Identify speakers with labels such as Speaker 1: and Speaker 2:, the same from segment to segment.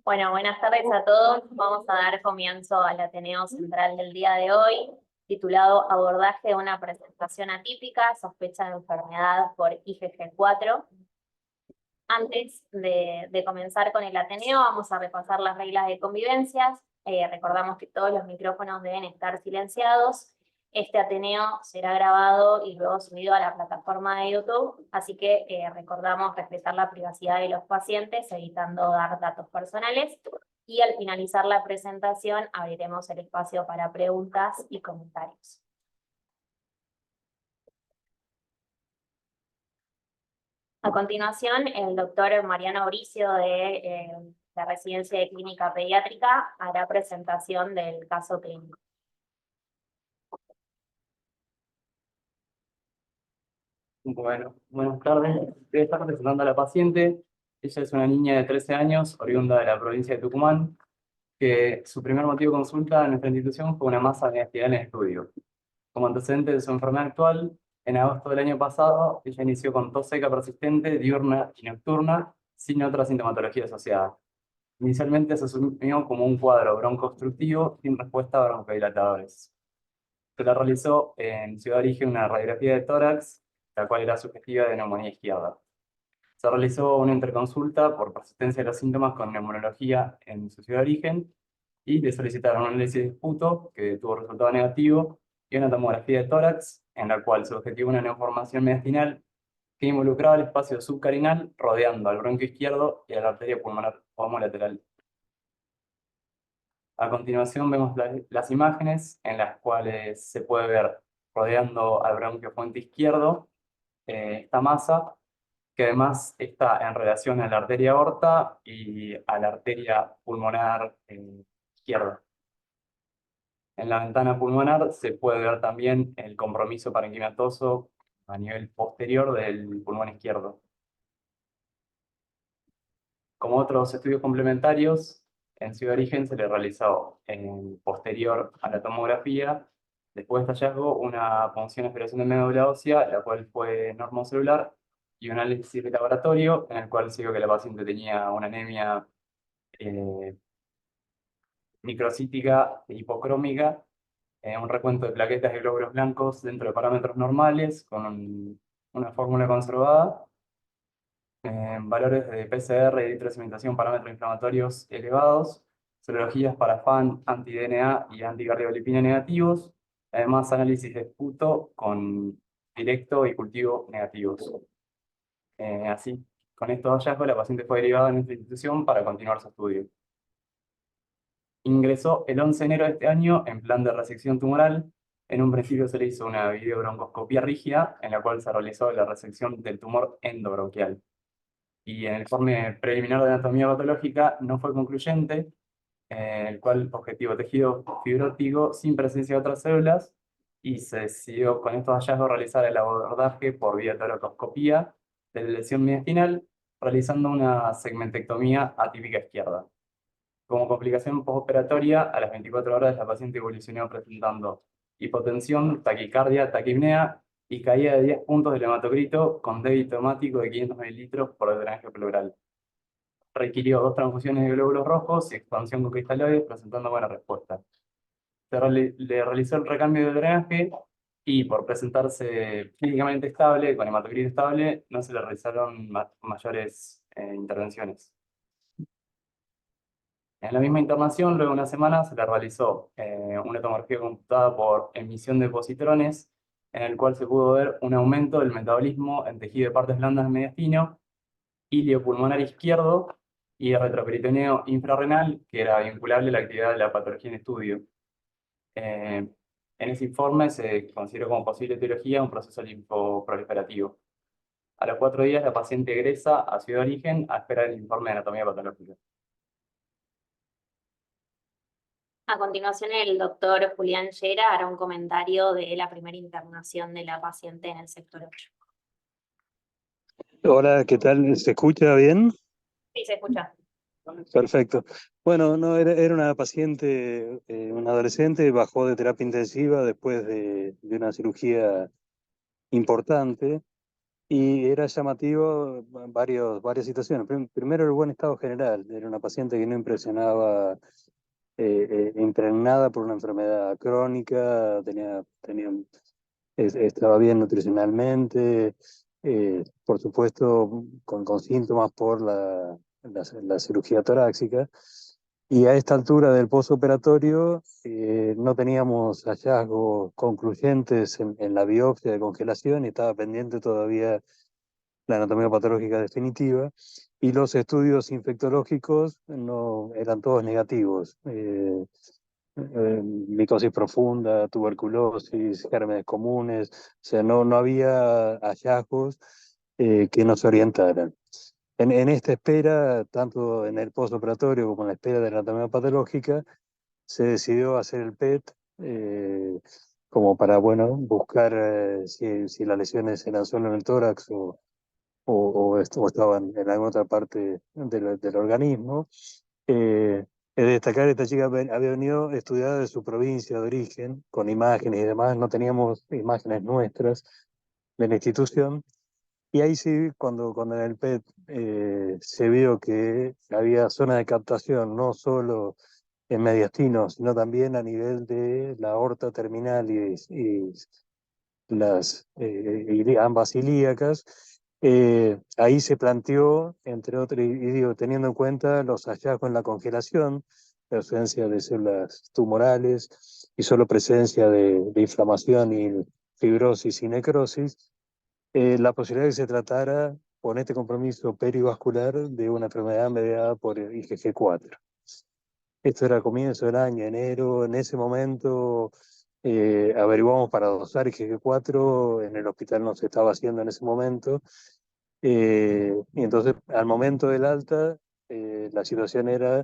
Speaker 1: Bueno, buenas tardes a todos. Vamos a dar comienzo al Ateneo Central del día de hoy, titulado Abordaje de una presentación atípica, sospecha de enfermedad por IgG4. Antes de comenzar con el Ateneo, vamos a repasar las reglas de convivencias. Recordamos que todos los micrófonos deben estar silenciados. Este Ateneo será grabado y luego subido a la plataforma de YouTube, así que recordamos respetar la privacidad de los pacientes, evitando dar datos personales. Y al finalizar la presentación, abriremos el espacio para preguntas y comentarios. A continuación, el doctor Mariano Bricio de la Residencia de Clínica Pediátrica hará presentación del caso clínico.
Speaker 2: Bueno, buenas tardes. Voy a estar presentando a la paciente. Ella es una niña de 13 años, oriunda de la provincia de Tucumán, que su primer motivo de consulta en nuestra institución fue una masa mediastinal en estudio. Como antecedente de su enfermedad actual, en agosto del año pasado, ella inició con tos seca persistente, diurna y nocturna, sin otra sintomatología asociada. Inicialmente se asumió como un cuadro broncoobstructivo sin respuesta a broncodilatadores. Se la realizó en Ciudad de Origen una radiografía de tórax, la cual era sugestiva de neumonía izquierda. Se realizó una interconsulta por persistencia de los síntomas con neumonología en su ciudad de origen y le solicitaron un análisis de esputo que tuvo resultado negativo y una tomografía de tórax en la cual se objetivó una neoformación mediastinal que involucraba el espacio subcarinal rodeando al bronquio izquierdo y a la arteria pulmonar homolateral. A continuación vemos las imágenes en las cuales se puede ver rodeando al bronquio fuente izquierdo esta masa, que además está en relación a la arteria aorta y a la arteria pulmonar izquierda. En la ventana pulmonar se puede ver también el compromiso parenquimatoso a nivel posterior del pulmón izquierdo. Como otros estudios complementarios, en Ciudad de Origen se le realizó en posterior a la tomografía, después de este hallazgo, una punción de aspiración de médula ósea, la cual fue normocelular, y un análisis de laboratorio en el cual se vio que la paciente tenía una anemia microcítica e hipocrómica, un recuento de plaquetas y glóbulos blancos dentro de parámetros normales, con una fórmula conservada, valores de PCR, eritrocementación, parámetros inflamatorios elevados, serologías para FAN, anti-DNA y anticardiolipina negativos, además análisis de esputo con directo y cultivo negativos. Así, con estos hallazgos, la paciente fue derivada en esta institución para continuar su estudio. Ingresó el 11 de enero de este año en plan de resección tumoral. En un principio se le hizo una videobroncoscopía rígida, en la cual se realizó la resección del tumor endobronquial. Y en el informe preliminar de anatomía patológica no fue concluyente, el cual objetivo tejido fibrótico sin presencia de otras células, y se decidió con estos hallazgos realizar el abordaje por vía toracoscopía de la lesión mediastinal, realizando una segmentectomía atípica izquierda. Como complicación postoperatoria, a las 24 horas la paciente evolucionó presentando hipotensión, taquicardia, taquipnea y caída de 10 puntos del hematocrito con débito hemático de 500 mililitros por drenaje pleural. Requirió 2 transfusiones de glóbulos rojos y expansión con cristaloides, presentando buena respuesta. Le realizó el recambio de drenaje y por presentarse clínicamente estable, con hematocrito estable, no se le realizaron mayores intervenciones. En la misma internación, luego de una semana, se le realizó una tomografía computada por emisión de positrones, en el cual se pudo ver un aumento del metabolismo en tejido de partes blandas mediastino, ilio pulmonar izquierdo y retroperitoneo infrarrenal, que era vinculable a la actividad de la patología en estudio. En ese informe se consideró como posible etiología un proceso linfoproliferativo. A los 4 días, la paciente egresa a Ciudad de Origen a esperar el informe de anatomía patológica.
Speaker 1: A continuación, el doctor Julián Llera hará un comentario de la primera internación de la paciente en el sector 8.
Speaker 3: Hola, ¿qué tal? ¿Se escucha bien?
Speaker 1: Sí, se escucha.
Speaker 3: Perfecto. Bueno, no, era una paciente, una adolescente, bajó de terapia intensiva después de una cirugía importante Y era llamativo varias situaciones. Primero, el buen estado general. Era una paciente que no impresionaba, impregnada por una enfermedad crónica, estaba bien nutricionalmente, por supuesto con síntomas por la cirugía torácica. Y a esta altura del postoperatorio no teníamos hallazgos concluyentes en la biopsia de congelación y estaba pendiente todavía la anatomía patológica definitiva, y los estudios infectológicos no, eran todos negativos. Micosis profunda, tuberculosis, gérmenes comunes, o sea, no había hallazgos que nos orientaran. En esta espera, tanto en el postoperatorio como en la espera de la anatomía patológica, se decidió hacer el PET, como para, bueno, buscar si las lesiones eran solo en el tórax o estaban en alguna otra parte del organismo. Es de destacar, esta chica había venido estudiada de su provincia de origen, con imágenes y demás, no teníamos imágenes nuestras de la institución, y ahí sí, cuando en el PET se vio que había zona de captación, no solo en mediastino, sino también a nivel de la aorta terminal y ambas ilíacas. Ahí se planteó, entre otros, y digo, teniendo en cuenta los hallazgos en la congelación, la ausencia de células tumorales y solo presencia de inflamación y fibrosis y necrosis, la posibilidad de que se tratara con este compromiso perivascular de una enfermedad mediada por el IgG4. Esto era a comienzo del año, enero. En ese momento averiguamos para dosar IgG4, en el hospital no se estaba haciendo en ese momento. Y entonces, al momento del alta, la situación era,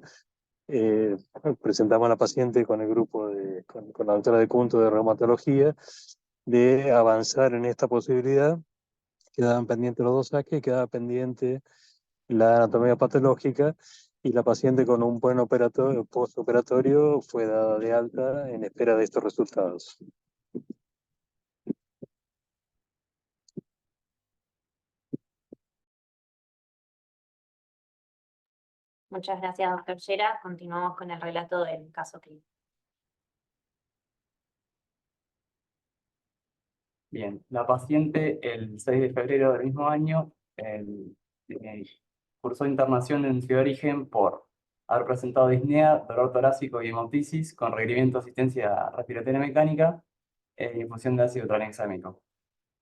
Speaker 3: eh, presentamos a la paciente con el grupo, con la doctora de Cunto de reumatología, de avanzar en esta posibilidad. Quedaban pendientes los dos saques, quedaba pendiente la anatomía patológica, y la paciente con un buen postoperatorio fue dada de alta en espera de estos resultados.
Speaker 1: Muchas gracias, doctor Llera. Continuamos con el relato del caso clínico.
Speaker 2: Bien, la paciente el 6 de febrero del mismo año cursó internación en Ciudad de Origen por haber presentado disnea, dolor torácico y hemoptisis con requerimiento de asistencia respiratoria mecánica e infusión de ácido tranexámico.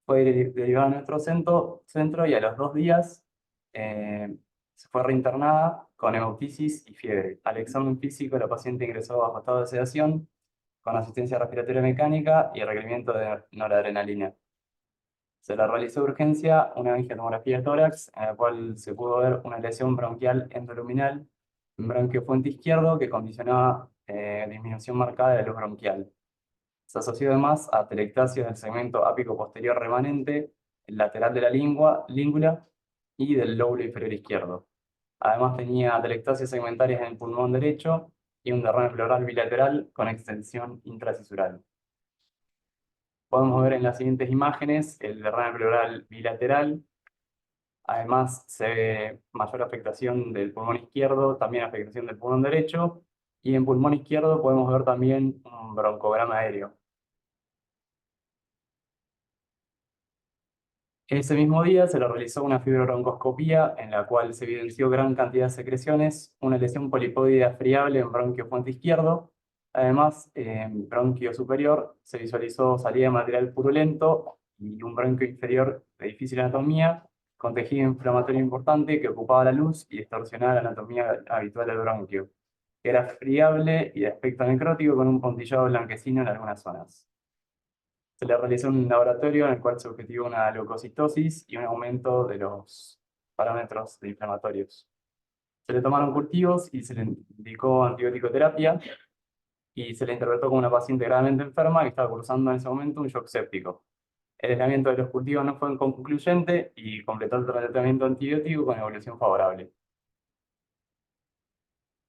Speaker 2: Fue derivada a nuestro centro y a los 2 días se fue reinternada con hemoptisis y fiebre. Al examen físico, la paciente ingresó bajo estado de sedación, con asistencia respiratoria mecánica y requerimiento de noradrenalina. Se le realizó de urgencia una angiotomografía de tórax, en la cual se pudo ver una lesión bronquial endoluminal en bronquio fuente izquierdo que condicionaba disminución marcada de la luz bronquial. Se asoció además a atelectasia del segmento ápico posterior remanente, el lateral de la língula y del lóbulo inferior izquierdo. Además tenía atelectasias segmentarias en el pulmón derecho y un derrame pleural bilateral con extensión intracisural. Podemos ver en las siguientes imágenes el derrame pleural bilateral. Además se ve mayor afectación del pulmón izquierdo, también afectación del pulmón derecho, y en pulmón izquierdo podemos ver también un broncograma aéreo. Ese mismo día se le realizó una fibrobroncoscopía en la cual se evidenció gran cantidad de secreciones, una lesión polipoidea friable en bronquio fuente izquierdo. Además, en bronquio superior se visualizó salida de material purulento y un bronquio inferior de difícil anatomía, con tejido inflamatorio importante que ocupaba la luz y distorsionaba la anatomía habitual del bronquio. Era friable y de aspecto necrótico con un puntillado blanquecino en algunas zonas. Se le realizó un laboratorio en el cual se objetivó una leucocitosis y un aumento de los parámetros de inflamatorios. Se le tomaron cultivos y se le indicó antibiótico terapia y se le interpretó como una paciente gravemente enferma que estaba cursando en ese momento un shock séptico. El aislamiento de los cultivos no fue concluyente y completó el tratamiento antibiótico con evolución favorable.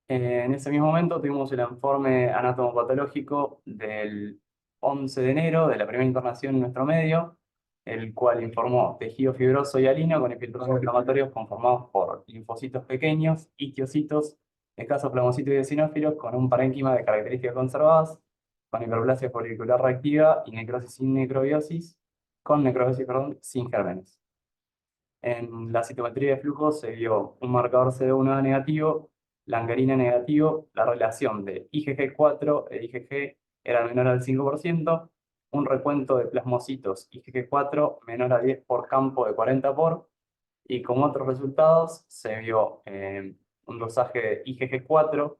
Speaker 2: En ese mismo momento tuvimos el informe anatomopatológico del 11 de enero de la primera internación en nuestro medio, el cual informó tejido fibroso y alino con infiltrados inflamatorios conformados por linfocitos pequeños, histiocitos, escasos plasmocitos y eosinófilos con un parénquima de características conservadas, con hiperplasia folicular reactiva y necrosis sin necrobiosis, con necrobiosis, perdón, sin gérmenes. En la citometría de flujo se vio un marcador CD1A negativo, langarina negativo, la relación de IgG4 e IgG era menor al 5%, un recuento de plasmocitos IgG4 menor a 10 por campo de 40 por, y como otros resultados se vio un dosaje de IgG4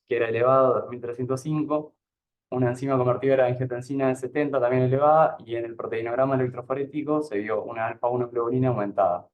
Speaker 2: que era elevado a 2305, una enzima convertidora de angiotensina de 70 también elevada, y en el proteinograma electroforético se vio una alfa-1 globulina aumentada.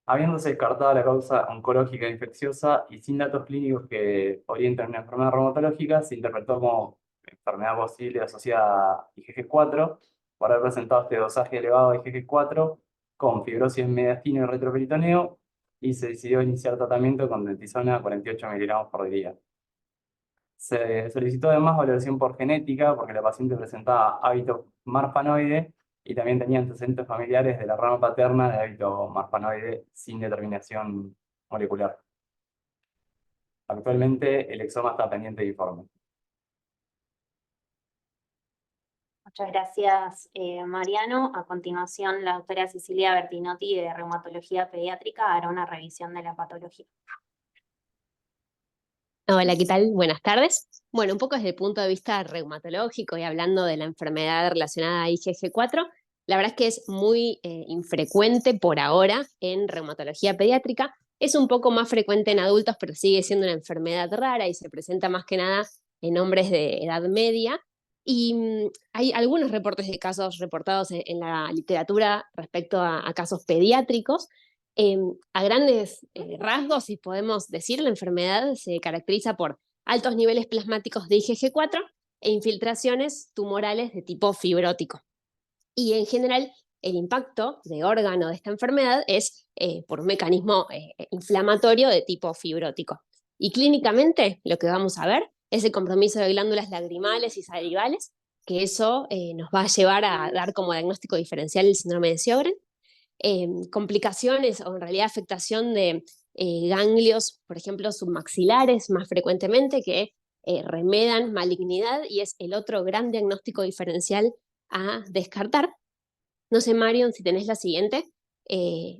Speaker 2: Habiéndose descartado la causa oncológica infecciosa y sin datos clínicos que orientan una enfermedad reumatológica, se interpretó como enfermedad posible asociada a IgG4 por haber presentado este dosaje elevado de IgG4 con fibrosis en mediastino y retroperitoneo, y se decidió iniciar tratamiento con dentisona 48 miligramos por día. Se solicitó además valoración por genética porque la paciente presentaba hábito marfanoide y también tenía antecedentes familiares de la rama paterna de hábito marfanoide sin determinación molecular. Actualmente el exoma está pendiente de informe.
Speaker 1: Muchas gracias, Mariano. A continuación, la doctora Cecilia Bertinotti de Reumatología Pediátrica hará una revisión de la patología.
Speaker 4: Hola, ¿qué tal? Buenas tardes. Bueno, un poco desde el punto de vista reumatológico y hablando de la enfermedad relacionada a IgG4, la verdad es que es muy infrecuente por ahora en reumatología pediátrica. Es un poco más frecuente en adultos, pero sigue siendo una enfermedad rara y se presenta más que nada en hombres de edad media. Y hay algunos reportes de casos reportados en la literatura respecto a casos pediátricos. A grandes rasgos, si podemos decir, la enfermedad se caracteriza por altos niveles plasmáticos de IgG4 e infiltraciones tumorales de tipo fibrótico. Y en general, el impacto de órgano de esta enfermedad es por un mecanismo inflamatorio de tipo fibrótico. Y clínicamente, lo que vamos a ver es el compromiso de glándulas lagrimales y salivales, que eso nos va a llevar a dar como diagnóstico diferencial el síndrome de Sjögren. Complicaciones o en realidad afectación de ganglios, por ejemplo, submaxilares más frecuentemente, que remedan malignidad y es el otro gran diagnóstico diferencial a descartar. No sé, Marion, si tenés la siguiente.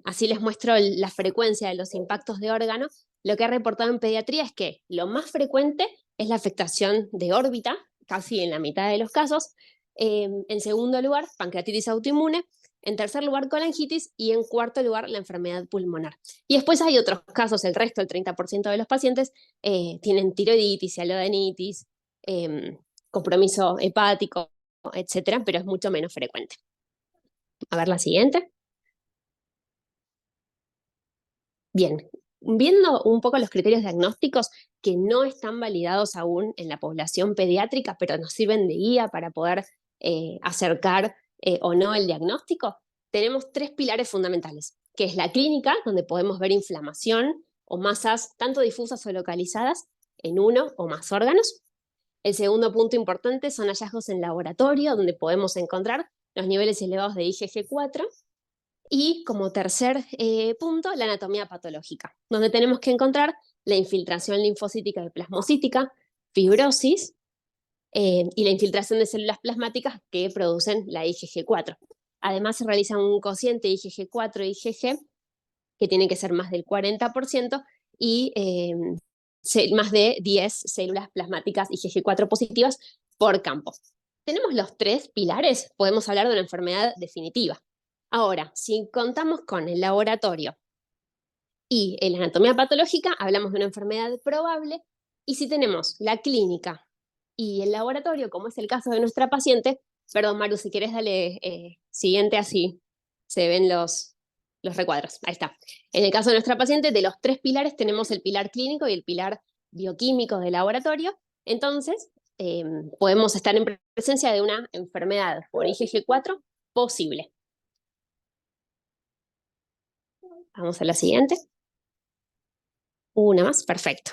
Speaker 4: Así les muestro la frecuencia de los impactos de órgano. Lo que ha reportado en pediatría es que lo más frecuente es la afectación de órbita, casi en la mitad de los casos. En segundo lugar, pancreatitis autoinmune. En tercer lugar, colangitis, y en cuarto lugar, la enfermedad pulmonar. Y después hay otros casos, el resto, el 30% de los pacientes, tienen tiroiditis, hialodenitis, compromiso hepático, etcétera, pero es mucho menos frecuente. A ver la siguiente. Bien, viendo un poco los criterios diagnósticos que no están validados aún en la población pediátrica, pero nos sirven de guía para poder acercar o no el diagnóstico, tenemos tres pilares fundamentales, que es la clínica, donde podemos ver inflamación o masas tanto difusas o localizadas en uno o más órganos. El segundo punto importante son hallazgos en laboratorio, donde podemos encontrar los niveles elevados de IgG4. Y como tercer punto, la anatomía patológica, donde tenemos que encontrar la infiltración linfocítica y plasmocítica, fibrosis, y la infiltración de células plasmáticas que producen la IgG4. Además, se realiza un cociente IgG4-IgG que tiene que ser más del 40% y más de 10 células plasmáticas IgG4 positivas por campo. Tenemos los tres pilares, podemos hablar de una enfermedad definitiva. Ahora, si contamos con el laboratorio y la anatomía patológica, hablamos de una enfermedad probable, y si tenemos la clínica y el laboratorio, como es el caso de nuestra paciente, perdón, Maru, si quieres dale siguiente, así se ven los recuadros. Ahí está. En el caso de nuestra paciente, de los tres pilares tenemos el pilar clínico y el pilar bioquímico de laboratorio. Entonces, podemos estar en presencia de una enfermedad por IgG4 posible. Vamos a la siguiente. Una más, perfecto.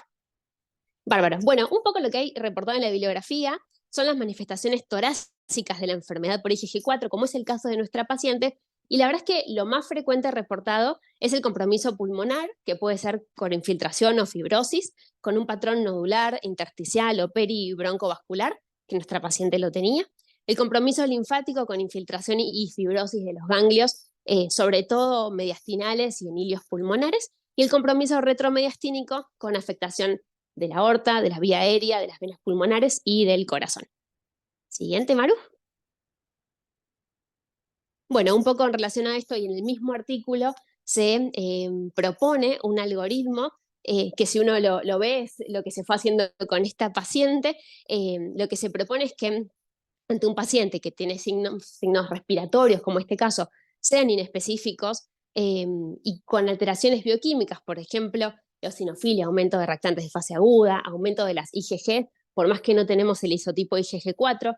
Speaker 4: Bárbaro. Bueno, un poco lo que hay reportado en la bibliografía son las manifestaciones torácicas básicas de la enfermedad por IgG4, como es el caso de nuestra paciente, y la verdad es que lo más frecuente reportado es el compromiso pulmonar, que puede ser con infiltración o fibrosis, con un patrón nodular, intersticial o peribroncovascular, que nuestra paciente lo tenía. El compromiso linfático con infiltración y fibrosis de los ganglios, sobre todo mediastinales y en hilios pulmonares, y el compromiso retromediastínico con afectación de la aorta, de la vía aérea, de las venas pulmonares y del corazón. Siguiente, Maru. Bueno, un poco en relación a esto y en el mismo artículo se propone un algoritmo que si uno lo ve es lo que se fue haciendo con esta paciente. Lo que se propone es que ante un paciente que tiene signos respiratorios, como este caso, sean inespecíficos y con alteraciones bioquímicas, por ejemplo, eosinofilia, aumento de reactantes de fase aguda, aumento de las IgG, por más que no tenemos el isotipo IgG4,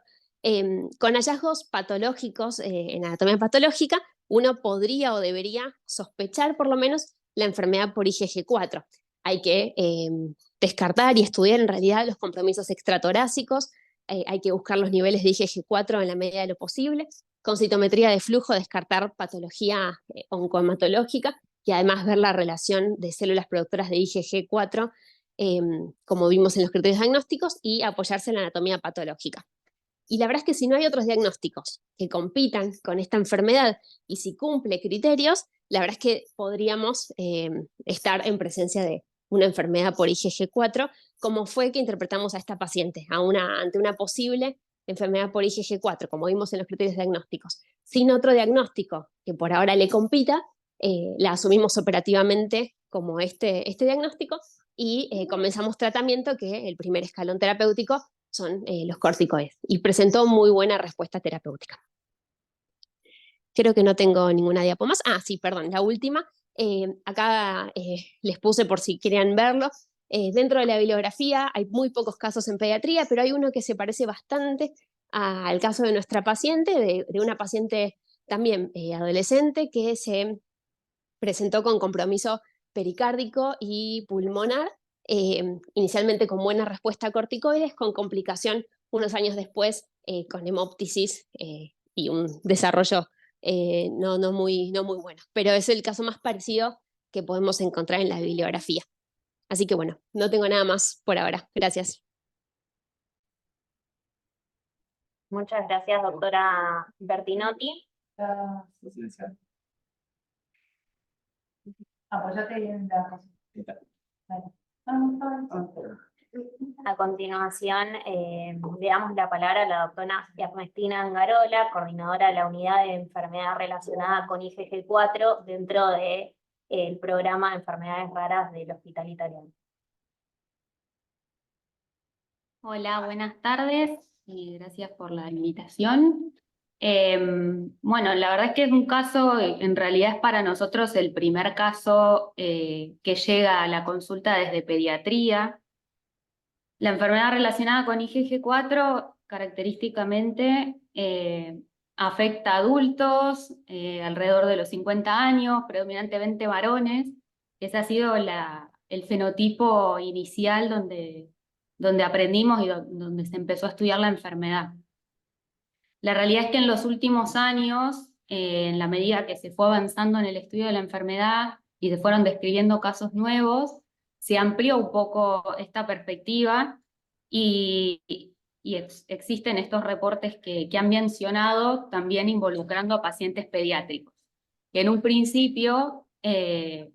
Speaker 4: con hallazgos patológicos en anatomía patológica, uno podría o debería sospechar por lo menos la enfermedad por IgG4. Hay que descartar y estudiar en realidad los compromisos extratorácicos, hay que buscar los niveles de IgG4 en la medida de lo posible, con citometría de flujo descartar patología oncohematológica y además ver la relación de células productoras de IgG4, como vimos en los criterios diagnósticos, y apoyarse en la anatomía patológica. Y la verdad es que si no hay otros diagnósticos que compitan con esta enfermedad y si cumple criterios, la verdad es que podríamos estar en presencia de una enfermedad por IgG4, como fue que interpretamos a esta paciente, ante una posible enfermedad por IgG4, como vimos en los criterios diagnósticos. Sin otro diagnóstico que por ahora le compita, la asumimos operativamente como este diagnóstico y comenzamos tratamiento, que el primer escalón terapéutico son los corticoides, y presentó muy buena respuesta terapéutica. Creo que no tengo ninguna diapo más. Ah, sí, perdón, la última. Acá les puse por si querían verlo. Dentro de la bibliografía hay muy pocos casos en pediatría, pero hay uno que se parece bastante al caso de nuestra paciente, de una paciente también adolescente que se presentó con compromiso pericárdico y pulmonar, inicialmente con buena respuesta a corticoides, con complicación unos años después con hemoptisis y un desarrollo no muy bueno. Pero es el caso más parecido que podemos encontrar en la bibliografía. Así que bueno, no tengo nada más por ahora. Gracias.
Speaker 1: Muchas gracias, doctora Bertinotti.
Speaker 5: Apoyate en la cosa.
Speaker 1: A continuación, le damos la palabra a la doctora Ernestina Angarola, coordinadora de la unidad de enfermedad relacionada con IgG4 dentro del programa de enfermedades raras del Hospital Italiano.
Speaker 6: Hola, buenas tardes y gracias por la invitación. Bueno, la verdad es que es un caso, en realidad es para nosotros el primer caso que llega a la consulta desde pediatría. La enfermedad relacionada con IgG4 característicamente afecta a adultos alrededor de los 50 años, predominantemente varones. Ese ha sido el fenotipo inicial donde aprendimos y donde se empezó a estudiar la enfermedad. La realidad es que en los últimos años, en la medida que se fue avanzando en el estudio de la enfermedad y se fueron describiendo casos nuevos, se amplió un poco esta perspectiva y existen estos reportes que han mencionado también involucrando a pacientes pediátricos. En un principio, la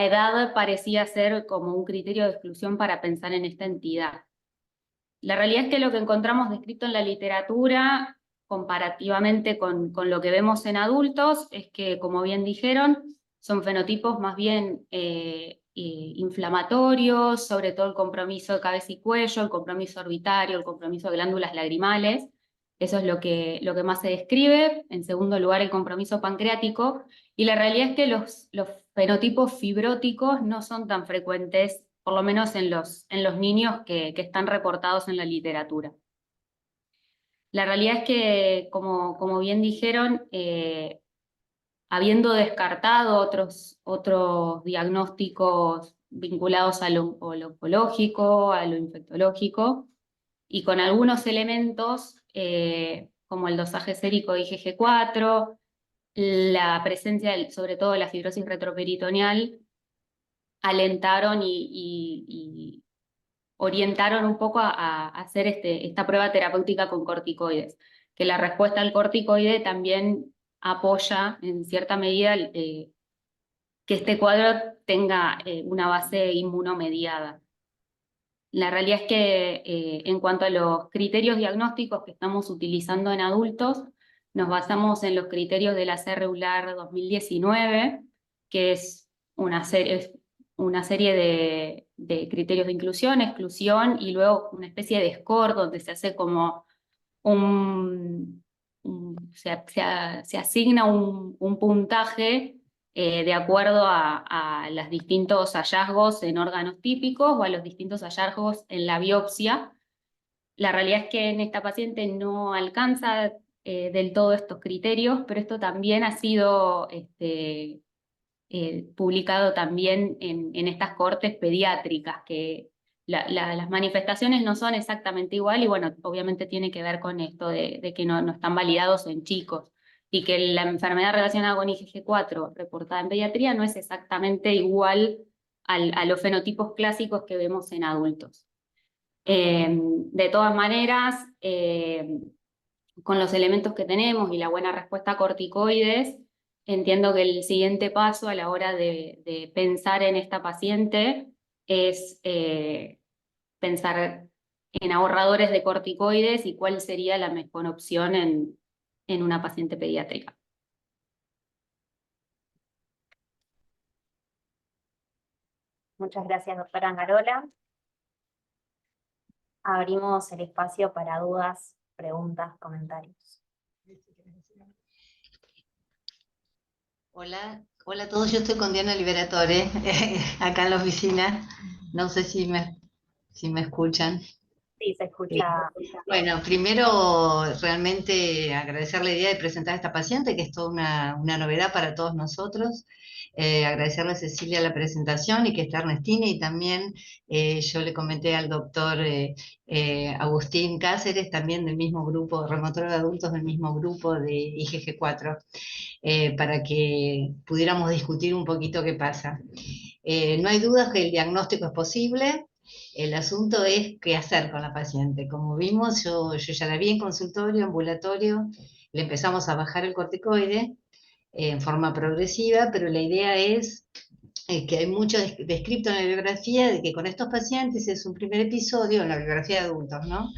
Speaker 6: edad parecía ser como un criterio de exclusión para pensar en esta entidad. La realidad es que lo que encontramos descrito en la literatura, comparativamente con lo que vemos en adultos, es que, como bien dijeron, son fenotipos más bien inflamatorios, sobre todo el compromiso de cabeza y cuello, el compromiso orbitario, el compromiso de glándulas lagrimales. Eso es lo que más se describe. En segundo lugar, el compromiso pancreático. Y la realidad es que los fenotipos fibróticos no son tan frecuentes, por lo menos en los niños que están reportados en la literatura. La realidad es que, como bien dijeron, habiendo descartado otros diagnósticos vinculados a lo oncológico, a lo infectológico, y con algunos elementos como el dosaje sérico de IgG4, la presencia, sobre todo de la fibrosis retroperitoneal, alentaron y orientaron un poco a hacer esta prueba terapéutica con corticoides, que la respuesta al corticoide también apoya en cierta medida que este cuadro tenga una base inmunomediada. La realidad es que en cuanto a los criterios diagnósticos que estamos utilizando en adultos, nos basamos en los criterios de la CERREULAR 2019, que es una serie de criterios de inclusión, exclusión y luego una especie de score donde se hace como se asigna un puntaje de acuerdo a los distintos hallazgos en órganos típicos o a los distintos hallazgos en la biopsia. La realidad es que en esta paciente no alcanza del todo estos criterios, pero esto también ha sido publicado también en estas cohortes pediátricas, que las manifestaciones no son exactamente igual y bueno, obviamente tiene que ver con esto de que no están validados en chicos y que la enfermedad relacionada con IgG4 reportada en pediatría no es exactamente igual a los fenotipos clásicos que vemos en adultos. De todas maneras, con los elementos que tenemos y la buena respuesta a corticoides, entiendo que el siguiente paso a la hora de pensar en esta paciente es pensar en ahorradores de corticoides y cuál sería la mejor opción en una paciente pediátrica.
Speaker 1: Muchas gracias, doctora Angarola. Abrimos el espacio para dudas, preguntas, comentarios.
Speaker 5: Hola, hola a todos, yo estoy con Diana Liberatore, acá en la oficina. No sé si me escuchan.
Speaker 1: Sí, se escucha.
Speaker 5: Bueno, primero realmente agradecer la idea de presentar a esta paciente, que es toda una novedad para todos nosotros. Agradecerle a Cecilia la presentación y que está Ernestina, y también yo le comenté al doctor Agustín Cáceres, también del mismo grupo, reumatólogo de adultos del mismo grupo de IgG4, para que pudiéramos discutir un poquito qué pasa. No hay dudas que el diagnóstico es posible. El asunto es qué hacer con la paciente. Como vimos, yo ya la vi en consultorio, ambulatorio, le empezamos a bajar el corticoide en forma progresiva, pero la idea es que hay mucho descrito en la bibliografía de que con estos pacientes es un primer episodio en la bibliografía de adultos, ¿no?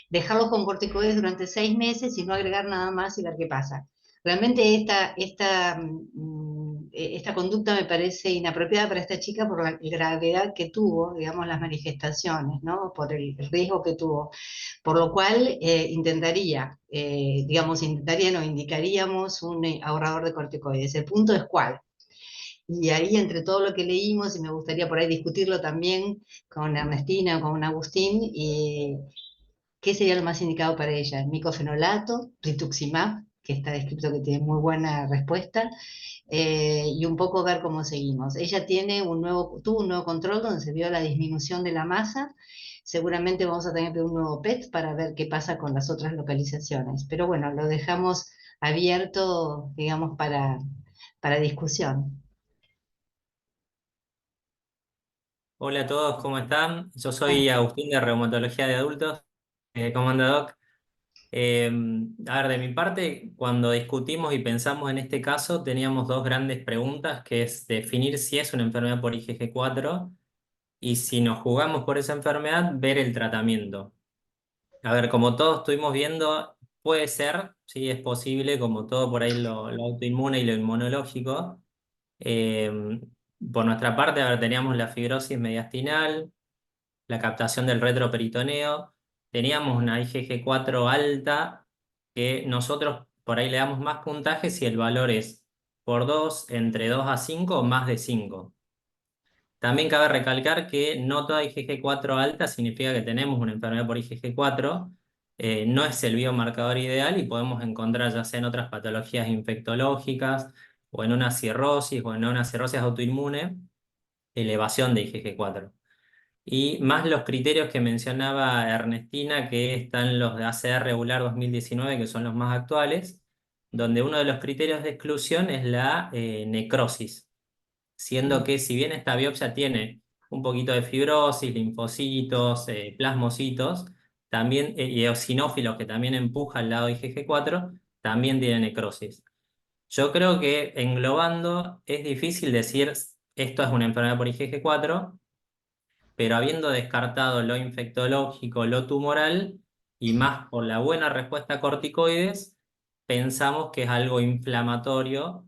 Speaker 5: Dejarlos con corticoides durante 6 meses y no agregar nada más y ver qué pasa. Realmente esta conducta me parece inapropiada para esta chica por la gravedad que tuvo, digamos, las manifestaciones, ¿no? Por el riesgo que tuvo. Por lo cual indicaríamos un ahorrador de corticoides. El punto es cuál. Y ahí, entre todo lo que leímos, y me gustaría por ahí discutirlo también con Ernestina o con Agustín, ¿qué sería lo más indicado para ella? Micofenolato, rituximab, que está descrito que tiene muy buena respuesta, y un poco ver cómo seguimos. Ella tuvo un nuevo control donde se vio la disminución de la masa. Seguramente vamos a tener un nuevo PET para ver qué pasa con las otras localizaciones. Pero bueno, lo dejamos abierto, digamos, para discusión.
Speaker 7: Hola a todos, ¿cómo están? Yo soy Agustín de Reumatología de Adultos. ¿Cómo anda, Doc? A ver, de mi parte, cuando discutimos y pensamos en este caso, teníamos dos grandes preguntas, que es definir si es una enfermedad por IgG4 y si nos jugamos por esa enfermedad, ver el tratamiento. A ver, como todos estuvimos viendo, puede ser, sí, es posible, como todo por ahí lo autoinmune y lo inmunológico. Eh, por nuestra parte, a ver, teníamos la fibrosis mediastinal, la captación del retroperitoneo, teníamos una IgG4 alta, que nosotros por ahí le damos más puntaje si el valor es por 2, entre 2 a 5 o más de 5. También cabe recalcar que no toda IgG4 alta significa que tenemos una enfermedad por IgG4, no es el biomarcador ideal y podemos encontrar ya sea en otras patologías infectológicas o en una cirrosis autoinmune, elevación de IgG4. y más los criterios que mencionaba Ernestina, que están los de ACR regular 2019, que son los más actuales, donde uno de los criterios de exclusión es la necrosis, siendo que si bien esta biopsia tiene un poquito de fibrosis, linfocitos, plasmocitos, también, y eosinófilos, que también empuja al lado IgG4, también tiene necrosis. Yo creo que englobando es difícil decir esto es una enfermedad por IgG4, pero habiendo descartado lo infectológico, lo tumoral, y más por la buena respuesta a corticoides, pensamos que es algo inflamatorio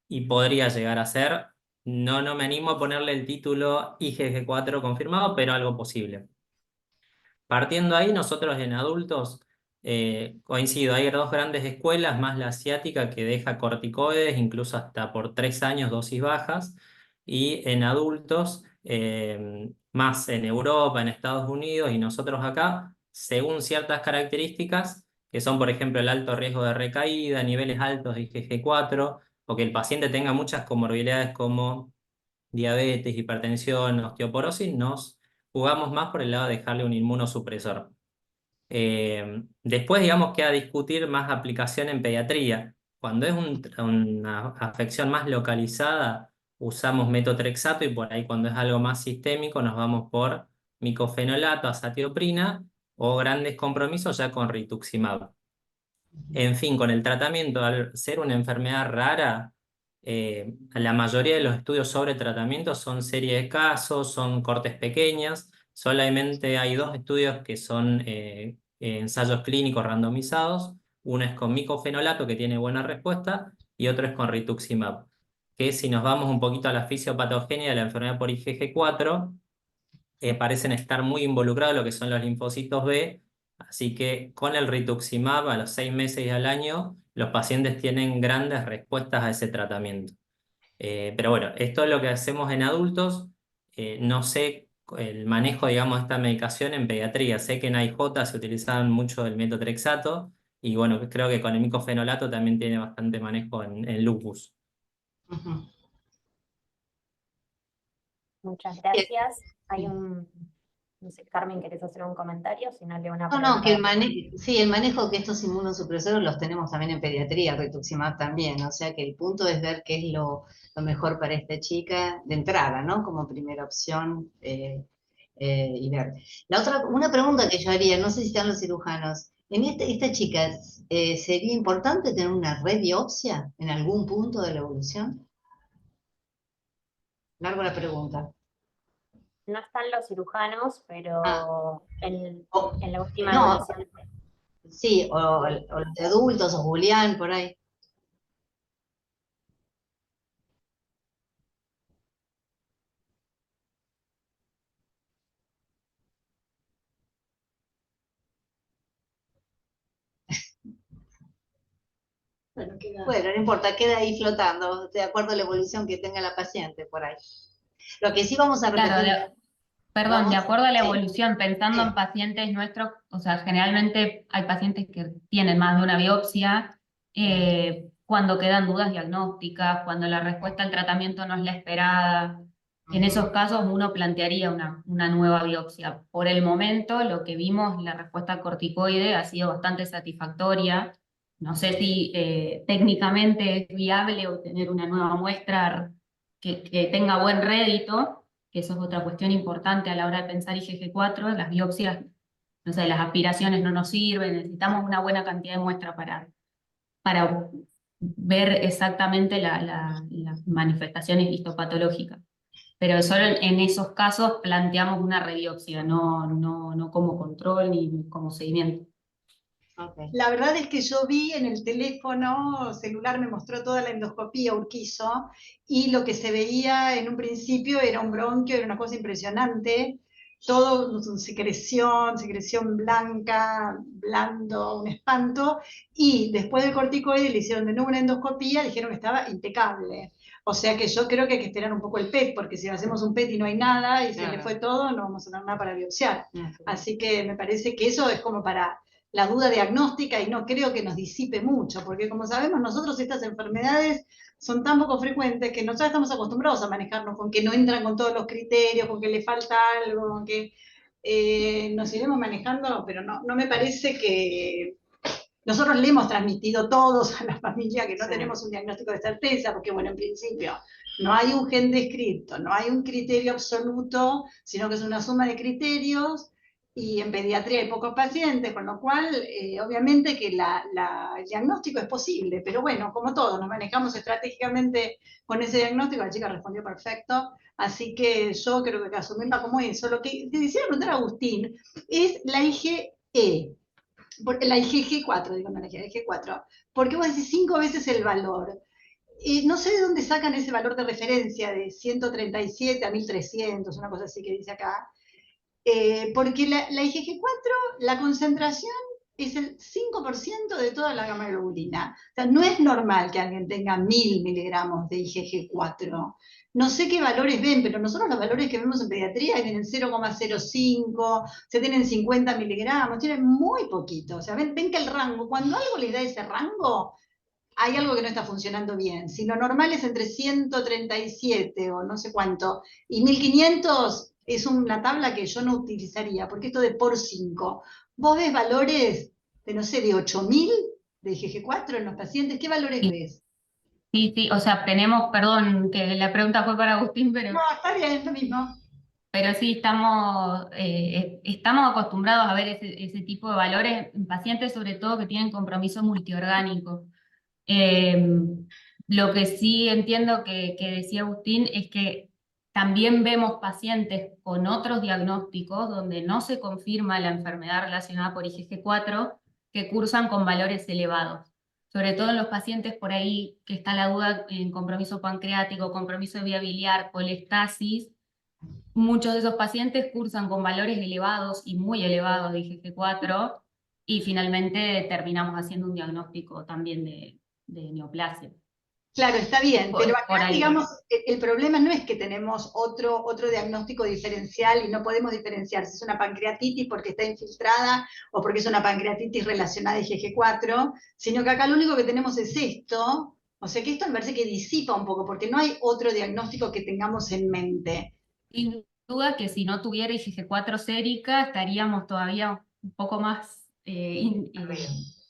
Speaker 7: y podría llegar a ser, no me animo a ponerle el título IgG4 confirmado, pero algo posible. Partiendo ahí, nosotros en adultos, coincido, hay dos grandes escuelas, más la asiática que deja corticoides, incluso hasta por 3 años, dosis bajas, y en adultos, más en Europa, en Estados Unidos y nosotros acá, según ciertas características, que son, por ejemplo, el alto riesgo de recaída, niveles altos de IgG4, o que el paciente tenga muchas comorbilidades como diabetes, hipertensión, osteoporosis, nos jugamos más por el lado de dejarle un inmunosupresor. Después, digamos, queda discutir más aplicación en pediatría. Cuando es una afección más localizada, usamos metotrexato, y por ahí cuando es algo más sistémico nos vamos por micofenolato, azatioprina, o grandes compromisos ya con rituximab. En fin, con el tratamiento, al ser una enfermedad rara, la mayoría de los estudios sobre tratamiento son serie de casos, son cortes pequeñas. Solamente hay 2 estudios que son ensayos clínicos randomizados. Uno es con micofenolato, que tiene buena respuesta, y otro es con rituximab, que si nos vamos un poquito a la fisiopatogenia de la enfermedad por IgG4, parecen estar muy involucrados lo que son los linfocitos B, así que con el rituximab a los 6 meses y al año, los pacientes tienen grandes respuestas a ese tratamiento. Pero bueno, esto es lo que hacemos en adultos. No sé el manejo, digamos, de esta medicación en pediatría. Sé que en AIJ se utilizaban mucho el metotrexato, y bueno, creo que con el micofenolato también tiene bastante manejo en lupus.
Speaker 5: Ujú.
Speaker 1: Muchas
Speaker 5: Bien.
Speaker 1: gracias. Hay no sé, Carmen, ¿querés hacer un comentario? Si no, leo una
Speaker 5: No,
Speaker 1: pregunta.
Speaker 5: que el manejo que estos inmunosupresores los tenemos también en pediatría, rituximab también, o sea que el punto es ver qué es lo mejor para esta chica de entrada, ¿no? Como primera opción, y ver. Una pregunta que yo haría, no sé si están los cirujanos, en esta chica, ¿sería importante tener una rebiopsia en algún punto de la evolución? Largo la pregunta.
Speaker 1: No están los cirujanos,
Speaker 5: Ah,
Speaker 1: pero en la última
Speaker 5: no,
Speaker 1: evolución.
Speaker 5: sí, o los de adultos, o Julián, por ahí. Bueno, no importa, queda ahí flotando, de acuerdo a la evolución que tenga la paciente por ahí. Lo que sí vamos a
Speaker 6: Claro,
Speaker 5: repetir,
Speaker 6: perdón, de acuerdo a la
Speaker 5: sí,
Speaker 6: evolución, pensando en
Speaker 5: sí.
Speaker 6: pacientes nuestros, o sea, generalmente hay pacientes que tienen más de una biopsia, cuando quedan dudas diagnósticas, cuando la respuesta al tratamiento no es la esperada. En esos casos uno plantearía una nueva biopsia. Por el momento, lo que vimos, la respuesta corticoide ha sido bastante satisfactoria. No sé si técnicamente es viable obtener una nueva muestra que tenga buen rédito, que eso es otra cuestión importante a la hora de pensar IgG4, las biopsias, no sé, las aspiraciones no nos sirven, necesitamos una buena cantidad de muestra para ver exactamente las manifestaciones histopatológicas. Pero solo en esos casos planteamos una rebiopsia, no como control ni como seguimiento.
Speaker 5: Okay.
Speaker 8: La verdad es que yo vi en el teléfono celular, me mostró toda la endoscopía Urquizo, y lo que se veía en un principio era un bronquio, era una cosa impresionante, todo secreción blanca, blando, un espanto, y después del corticoide le hicieron de nuevo una endoscopía, dijeron que estaba impecable. O sea que yo creo que hay que esperar un poco el PET, porque si hacemos un PET y no hay nada, y se le fue todo, no vamos a tener nada para biopsiar. Así que me parece que eso es como para la duda diagnóstica y no creo que nos disipe mucho, porque como sabemos nosotros estas enfermedades son tan poco frecuentes que nosotros estamos acostumbrados a manejarnos con que no entran con todos los criterios, con que le falta algo, con que nos iremos manejando, pero no me parece que... Nosotros le hemos transmitido todos a la familia que no tenemos un diagnóstico de certeza, porque bueno, en principio no hay un gen descrito, no hay un criterio absoluto, sino que es una suma de criterios, y en pediatría hay pocos pacientes, con lo cual obviamente que el diagnóstico es posible, pero bueno, como todo, nos manejamos estratégicamente con ese diagnóstico, la chica respondió perfecto, así que yo creo que hay que asumirla como eso. Lo que te decía preguntar a Agustín es la IgE. La IgG4, digo, no la IgG4, porque vos decís 5 veces el valor. No sé de dónde sacan ese valor de referencia de 137 a 1300, una cosa así que dice acá, porque la IgG4, la concentración es el 5% de toda la gamma globulina. O sea, no es normal que alguien tenga 1000 miligramos de IgG4. No sé qué valores ven, pero nosotros los valores que vemos en pediatría tienen 0,05, se tienen 50 miligramos, tienen muy poquito. O sea, ven que el rango, cuando algo le da ese rango, hay algo que no está funcionando bien. Si lo normal es entre 137 o no sé cuánto, y 1500 es una tabla que yo no utilizaría, porque esto de por 5. Vos ves valores de, no sé, de 8000 de IgG4 en los pacientes, ¿qué valores ves?
Speaker 6: Sí, o sea, tenemos, perdón, que la pregunta fue para Agustín, pero...
Speaker 8: No, está bien, es lo mismo.
Speaker 6: Pero sí, estamos acostumbrados a ver ese tipo de valores en pacientes, sobre todo que tienen compromiso multiorgánico. Lo que sí entiendo que decía Agustín es que también vemos pacientes con otros diagnósticos donde no se confirma la enfermedad relacionada por IgG4 que cursan con valores elevados. Sobre todo en los pacientes por ahí que está la duda en compromiso pancreático, compromiso de vía biliar, colestasis. Muchos de esos pacientes cursan con valores elevados y muy elevados de IgG4 y finalmente terminamos haciendo un diagnóstico también de neoplasia.
Speaker 8: Claro, está bien, pero
Speaker 6: Por
Speaker 8: acá,
Speaker 6: ahí.
Speaker 8: digamos, el problema no es que tenemos otro diagnóstico diferencial y no podemos diferenciar si es una pancreatitis porque está infiltrada o porque es una pancreatitis relacionada a IgG4, sino que acá lo único que tenemos es esto, o sea que esto me parece que disipa un poco, porque no hay otro diagnóstico que tengamos en mente.
Speaker 6: Sin duda que si no tuviera IgG4 sérica estaríamos todavía un poco más,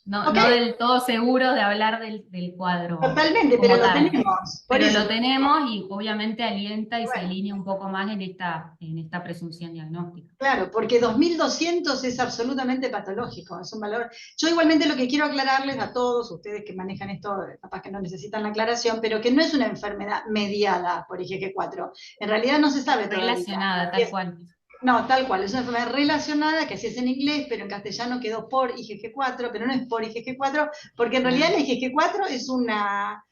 Speaker 6: no del todo seguros de hablar del cuadro
Speaker 8: Totalmente,
Speaker 6: como
Speaker 8: pero lo
Speaker 6: tal.
Speaker 8: tenemos.
Speaker 6: Pero lo tenemos y obviamente alienta y se alinea un poco más en esta presunción diagnóstica.
Speaker 8: Claro, porque 2200 es absolutamente patológico, es un valor. Yo igualmente lo que quiero aclararles a todos, ustedes que manejan esto, capaz que no necesitan la aclaración, pero que no es una enfermedad mediada por IgG4. En realidad no se sabe todavía.
Speaker 6: Relacionada, tal cual.
Speaker 8: No, tal cual, es una enfermedad relacionada, que así es en inglés, pero en castellano quedó por IgG4, pero no es por IgG4, porque en realidad la IgG4 es una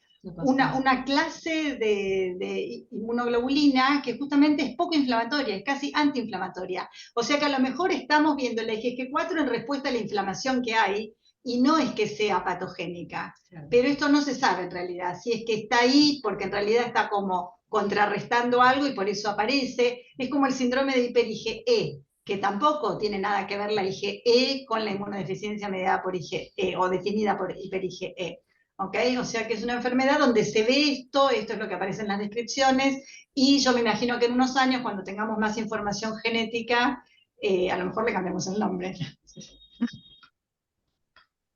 Speaker 8: clase de inmunoglobulina que justamente es poco inflamatoria, es casi antiinflamatoria. O sea que a lo mejor estamos viendo la IgG4 en respuesta a la inflamación que hay, y no es que sea patogénica. Claro. Pero esto no se sabe en realidad, si es que está ahí, porque en realidad está como contrarrestando algo y por eso aparece. Es como el síndrome de hiper-IgE, que tampoco tiene nada que ver la IgE con la inmunodeficiencia mediada por IgE o definida por hiper-IgE. ¿Okay? O sea que es una enfermedad donde se ve esto es lo que aparece en las descripciones, y yo me imagino que en unos años, cuando tengamos más información genética, a lo mejor le cambiamos el nombre.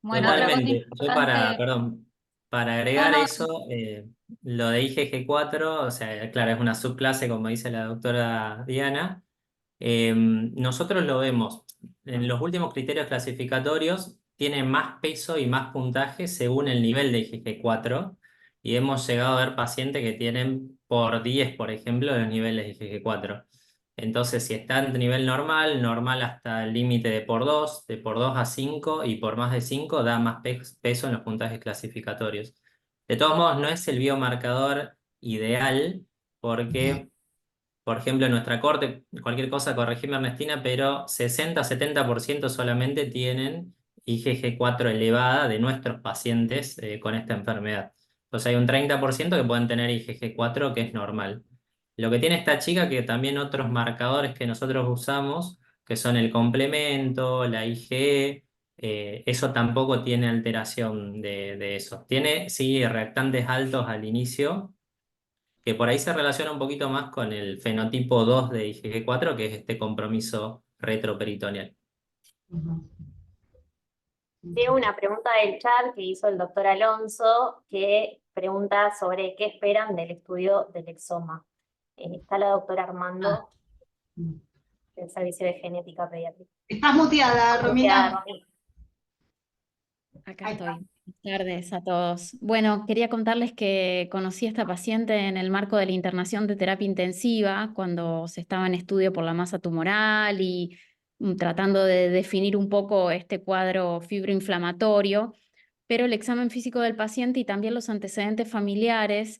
Speaker 6: Bueno, otra cosa
Speaker 7: Totalmente. Yo
Speaker 6: importante...
Speaker 7: para agregar
Speaker 6: No,
Speaker 7: eso, lo de IgG4, o sea, claro, es una subclase, como dice la doctora Diana. Nosotros lo vemos en los últimos criterios clasificatorios, tiene más peso y más puntaje según el nivel de IgG4, y hemos llegado a ver pacientes que tienen por 10, por ejemplo, los niveles de IgG4. Entonces, si está en nivel normal, normal hasta el límite de por 2, de por 2 a 5 y por más de 5 da más peso en los puntajes clasificatorios. De todos modos, no es el biomarcador ideal porque, por ejemplo, en nuestra corte, cualquier cosa, corregime Ernestina, pero 60-70% solamente tienen IgG4 elevada de nuestros pacientes con esta enfermedad. Entonces hay un 30% que pueden tener IgG4 que es normal. Lo que tiene esta chica, que también otros marcadores que nosotros usamos, que son el complemento, la IgE, Eso tampoco tiene alteración de eso. Tiene, sí, reactantes altos al inicio, que por ahí se relaciona un poquito más con el fenotipo 2 de IgG4, que es este compromiso retroperitoneal.
Speaker 5: Ujú.
Speaker 1: Tengo una pregunta del chat que hizo el doctor Alonso, que pregunta sobre qué esperan del estudio del exoma. Está la doctora Armando, del Servicio de Genética Pediátrica.
Speaker 8: Estás muteada, Romina.
Speaker 1: Romy.
Speaker 9: Acá
Speaker 8: Ahí está.
Speaker 9: estoy. Buenas tardes a todos. Bueno, quería contarles que conocí a esta paciente en el marco de la internación de terapia intensiva, cuando se estaba en estudio por la masa tumoral y tratando de definir un poco este cuadro fibroinflamatorio, pero el examen físico del paciente y también los antecedentes familiares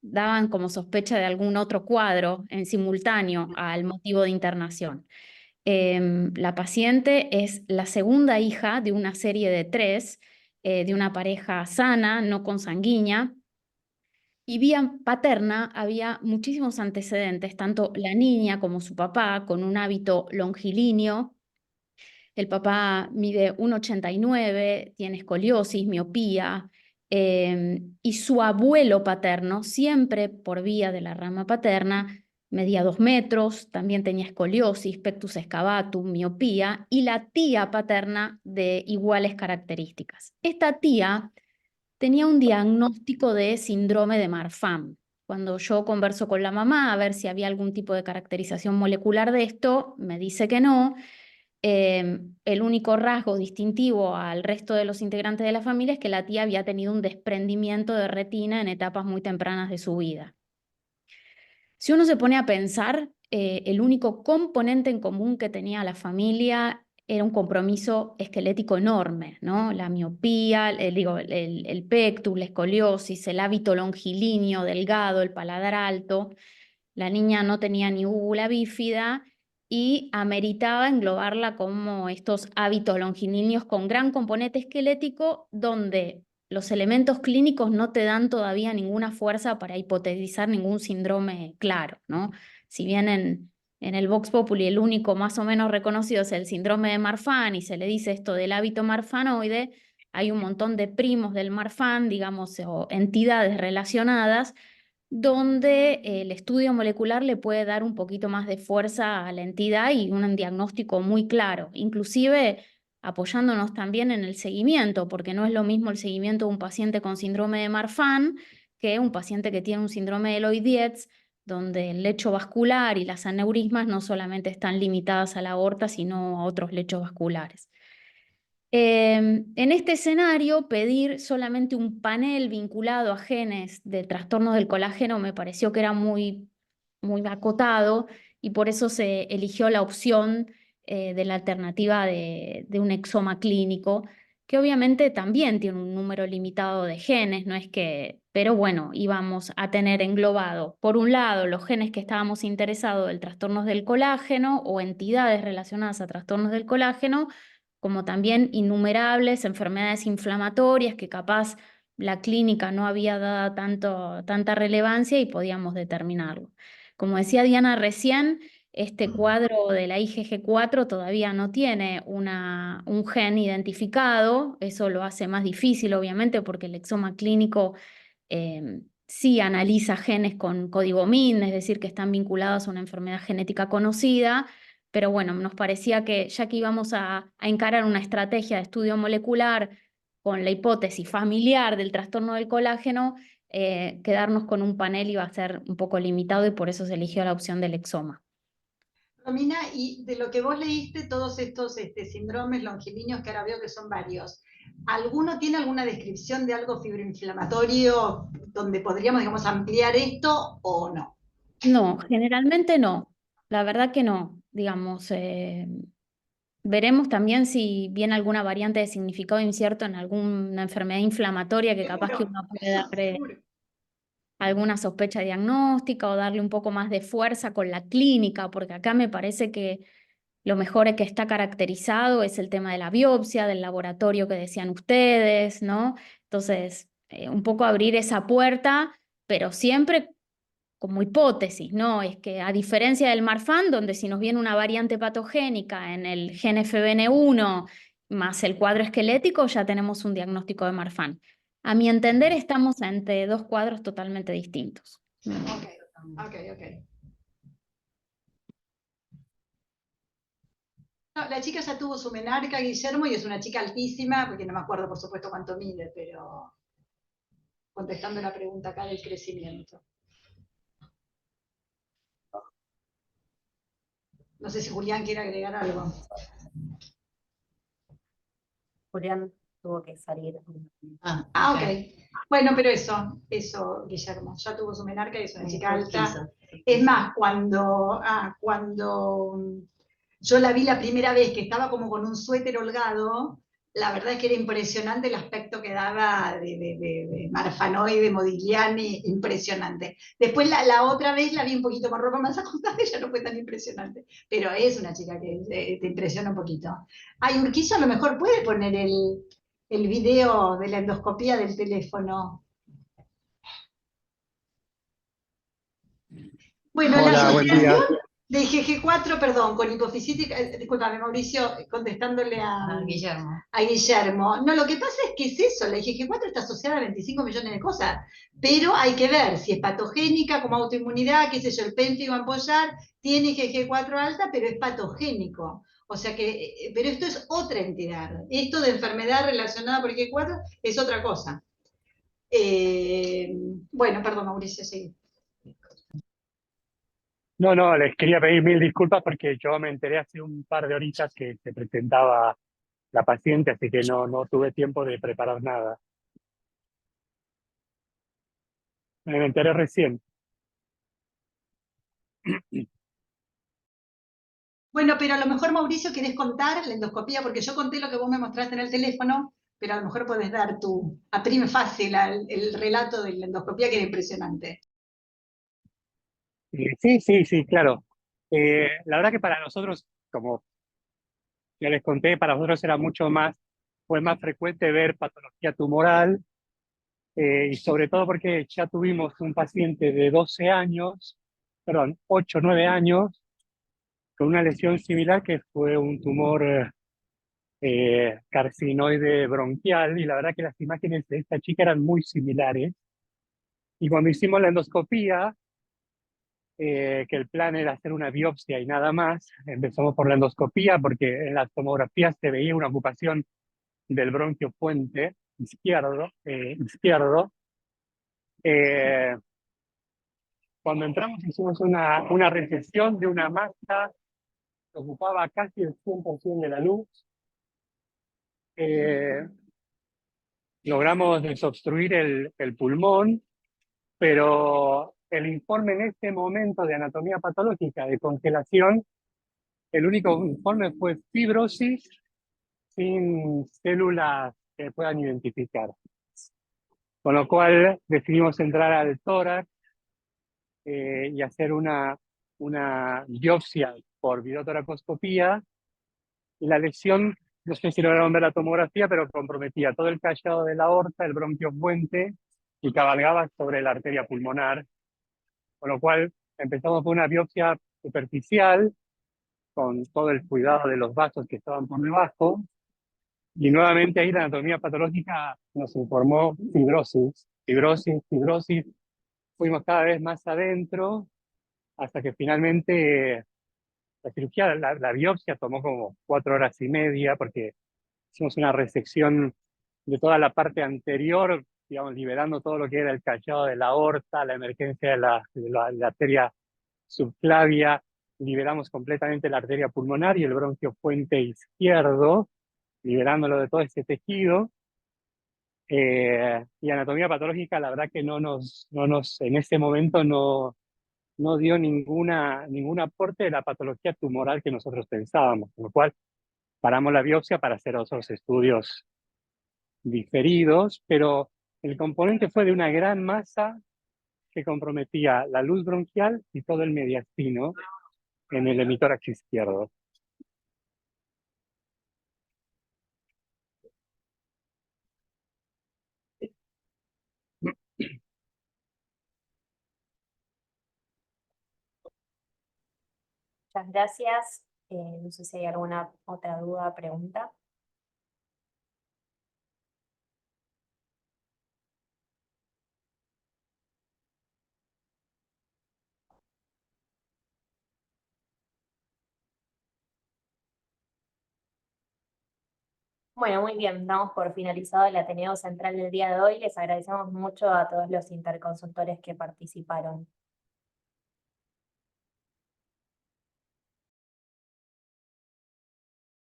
Speaker 9: daban como sospecha de algún otro cuadro en simultáneo al motivo de internación. La paciente es la segunda hija de una serie de 3, de una pareja sana, no consanguínea, y vía paterna había muchísimos antecedentes, tanto la niña como su papá, con un hábito longilíneo. El papá mide 1,89, tiene escoliosis, miopía, y su abuelo paterno, siempre por vía de la rama paterna, medía 2 metros, también tenía escoliosis, pectus excavatum, miopía, y la tía paterna de iguales características. Esta tía tenía un diagnóstico de síndrome de Marfan. Cuando yo converso con la mamá a ver si había algún tipo de caracterización molecular de esto, me dice que no. El único rasgo distintivo al resto de los integrantes de la familia es que la tía había tenido un desprendimiento de retina en etapas muy tempranas de su vida. Si uno se pone a pensar, el único componente en común que tenía la familia era un compromiso esquelético enorme, ¿no? La miopía, el pectus, la escoliosis, el hábito longilíneo, delgado, el paladar alto. La niña no tenía ni úvula bífida y ameritaba englobarla como estos hábitos longilíneos con gran componente esquelético, donde los elementos clínicos no te dan todavía ninguna fuerza para hipotetizar ningún síndrome claro, ¿no? Si bien en el Vox Populi el único más o menos reconocido es el síndrome de Marfan y se le dice esto del hábito marfanoide, hay un montón de primos del Marfan, digamos, o entidades relacionadas, donde el estudio molecular le puede dar un poquito más de fuerza a la entidad y un diagnóstico muy claro, inclusive apoyándonos también en el seguimiento, porque no es lo mismo el seguimiento de un paciente con síndrome de Marfan que un paciente que tiene un síndrome de Loy-Dietz, donde el lecho vascular y las aneurismas no solamente están limitadas a la aorta, sino a otros lechos vasculares. En este escenario, pedir solamente un panel vinculado a genes de trastornos del colágeno me pareció que era muy acotado y por eso se eligió la opción de la alternativa de un exoma clínico, que obviamente también tiene un número limitado de genes, no es que, pero bueno, íbamos a tener englobado, por un lado, los genes que estábamos interesados del trastornos del colágeno o entidades relacionadas a trastornos del colágeno, como también innumerables enfermedades inflamatorias que capaz la clínica no había dado tanta relevancia y podíamos determinarlo. Como decía Diana recién, este cuadro de la IgG4 todavía no tiene un gen identificado, eso lo hace más difícil obviamente porque el exoma clínico sí analiza genes con código MIN, es decir, que están vinculados a una enfermedad genética conocida, pero bueno, nos parecía que ya que íbamos a encarar una estrategia de estudio molecular con la hipótesis familiar del trastorno del colágeno, quedarnos con un panel iba a ser un poco limitado y por eso se eligió la opción del exoma.
Speaker 8: Romina, y de lo que vos leíste, todos estos síndromes longilíneos, que ahora veo que son varios, ¿alguno tiene alguna descripción de algo fibroinflamatorio donde podríamos, digamos, ampliar esto o no?
Speaker 9: No, generalmente no. La verdad que no. Digamos, veremos también si viene alguna variante de significado incierto en alguna enfermedad inflamatoria que capaz que uno puede dar alguna sospecha diagnóstica o darle un poco más de fuerza con la clínica, porque acá me parece que lo mejor que está caracterizado es el tema de la biopsia, del laboratorio que decían ustedes, ¿no? Entonces, un poco abrir esa puerta, pero siempre como hipótesis, ¿no? Es que a diferencia del Marfan, donde si nos viene una variante patogénica en el gen FBN1 más el cuadro esquelético, ya tenemos un diagnóstico de Marfan. A mi entender, estamos entre dos cuadros totalmente distintos.
Speaker 8: Ok. No, la chica ya tuvo su menarca, Guillermo, y es una chica altísima, porque no me acuerdo por supuesto cuánto mide, pero contestando la pregunta acá del crecimiento. No sé si Julián quiere agregar algo.
Speaker 1: Julián tuvo que salir.
Speaker 8: Ok. Bueno, pero eso, Guillermo, ya tuvo su menarca y es una chica alta. Es más, cuando yo la vi la primera vez, que estaba como con un suéter holgado, la verdad es que era impresionante el aspecto que daba de Marfanoide, Modigliani, impresionante. Después la otra vez la vi un poquito con ropa más ajustada y ya no fue tan impresionante. Pero es una chica que te impresiona un poquito. Ay, Urquizo a lo mejor puede poner el video de la endoscopía del teléfono. Bueno, la
Speaker 10: Hola, buen día.
Speaker 8: asociación de IgG4, perdón, con hipofisítica, discúlpame Mauricio, contestándole a Guillermo. No, lo que pasa es que es eso, la IgG4 está asociada a 25 millones de cosas, pero hay que ver si es patogénica, como autoinmunidad, qué sé yo, el pénfigo ampollar tiene IgG4 alta, pero es patogénico. O sea que, pero esto es otra entidad. Esto de enfermedad relacionada por IgG4 es otra cosa. Bueno, perdón, Mauricio, sí.
Speaker 10: No, les quería pedir mil disculpas porque yo me enteré hace un par de horitas que se presentaba la paciente, así que no tuve tiempo de preparar nada. Me enteré recién.
Speaker 8: Bueno, pero a lo mejor, Mauricio, querés contar la endoscopía, porque yo conté lo que vos me mostraste en el teléfono, pero a lo mejor podés dar tu, a prima fácil, el relato de la endoscopía, que era impresionante.
Speaker 10: Sí, claro. La verdad que para nosotros, como ya les conté, para nosotros era fue más frecuente ver patología tumoral, y sobre todo porque ya tuvimos un paciente de 12 años, perdón, 8, 9 años, con una lesión similar que fue un tumor carcinoide bronquial, y la verdad que las imágenes de esta chica eran muy similares. Y cuando hicimos la endoscopía, que el plan era hacer una biopsia y nada más, empezamos por la endoscopía porque en las tomografías se veía una ocupación del bronquio puente izquierdo. Cuando entramos hicimos una resección de una masa que ocupaba casi el 100% de la luz. Logramos desobstruir el pulmón, pero el informe en este momento de anatomía patológica de congelación, el único informe fue fibrosis sin células que puedan identificar. Con lo cual decidimos entrar al tórax y hacer una biopsia por videotoracoscopía. Y la lesión, no sé si lograron ver la tomografía, pero comprometía todo el callado de la aorta, el bronquio puente, y cabalgaba sobre la arteria pulmonar. Con lo cual empezamos con una biopsia superficial, con todo el cuidado de los vasos que estaban por debajo, y nuevamente ahí la anatomía patológica nos informó fibrosis. Fuimos cada vez más adentro, hasta que finalmente la cirugía, la biopsia tomó como 4 horas y media, porque hicimos una resección de toda la parte anterior, digamos, liberando todo lo que era el callado de la aorta, la emergencia de la arteria subclavia, liberamos completamente la arteria pulmonar y el bronquio puente izquierdo, liberándolo de todo ese tejido. Y anatomía patológica, la verdad que en ese momento no dio ningún aporte de la patología tumoral que nosotros pensábamos, con lo cual paramos la biopsia para hacer otros estudios diferidos, pero el componente fue de una gran masa que comprometía la luz bronquial y todo el mediastino en el hemitórax izquierdo.
Speaker 1: muchas gracias. No sé si hay alguna otra duda o pregunta. Bueno, muy bien, damos por finalizado el Ateneo Central del día de hoy. Les agradecemos mucho a todos los interconsultores que participaron.